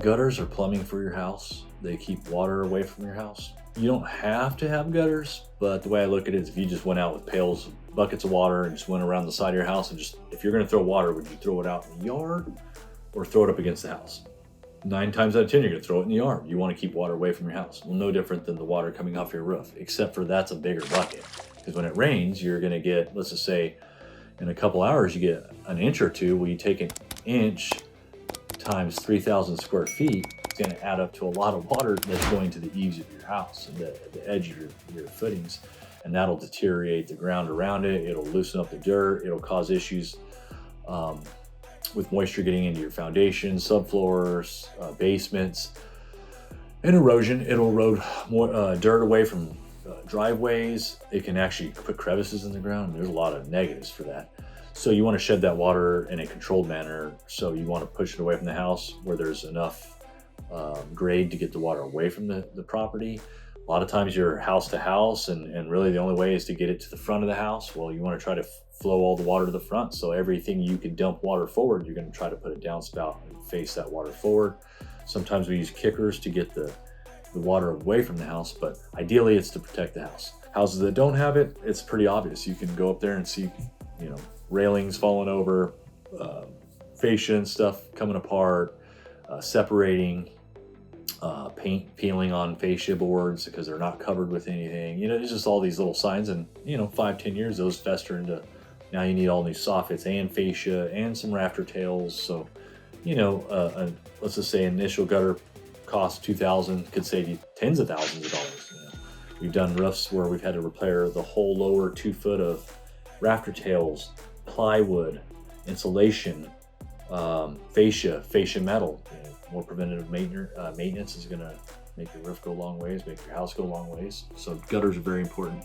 Gutters are plumbing for your house. They keep water away from your house. You don't have to have gutters, but the way I look at it is if you just went out with pails, buckets of water and just went around the side of your house and just, if you're gonna throw water, would you throw it out in the yard or throw it up against the house? 9 times out of 10, you're gonna throw it in the yard. You wanna keep water away from your house. Well, no different than the water coming off your roof, except for that's a bigger bucket. Because when it rains, you're gonna get, let's just say in a couple hours, you get an inch or two. Well, you take an inch times 3,000 square feet, it's going to add up to a lot of water that's going to the eaves of your house and the edge of your footings, and that'll deteriorate the ground around it. It'll loosen up the dirt. It'll cause issues with moisture getting into your foundation, subfloors, basements, and erosion. It'll erode more dirt away from driveways. It can actually put crevices in the ground. There's a lot of negatives for that. So you want to shed that water in a controlled manner. So you want to push it away from the house where there's enough grade to get the water away from the property. A lot of times you're house to house, and really the only way is to get it to the front of the house. Well, you want to try to flow all the water to the front. So everything you can dump water forward, you're going to try to put a downspout and face that water forward. Sometimes we use kickers to get the water away from the house, but ideally it's to protect the house. Houses that don't have it, it's pretty obvious. You can go up there and see, railings falling over, fascia and stuff coming apart, separating, paint peeling on fascia boards because they're not covered with anything. It's just all these little signs, and 5-10 years those fester into, now you need all new soffits and fascia and some rafter tails. So let's just say initial gutter cost $2,000 could save you tens of thousands of dollars. We've done roofs where we've had to repair the whole lower 2 foot of rafter tails, plywood, insulation, fascia metal. More preventative maintenance is going to make your roof go a long ways, make your house go a long ways. So gutters are very important.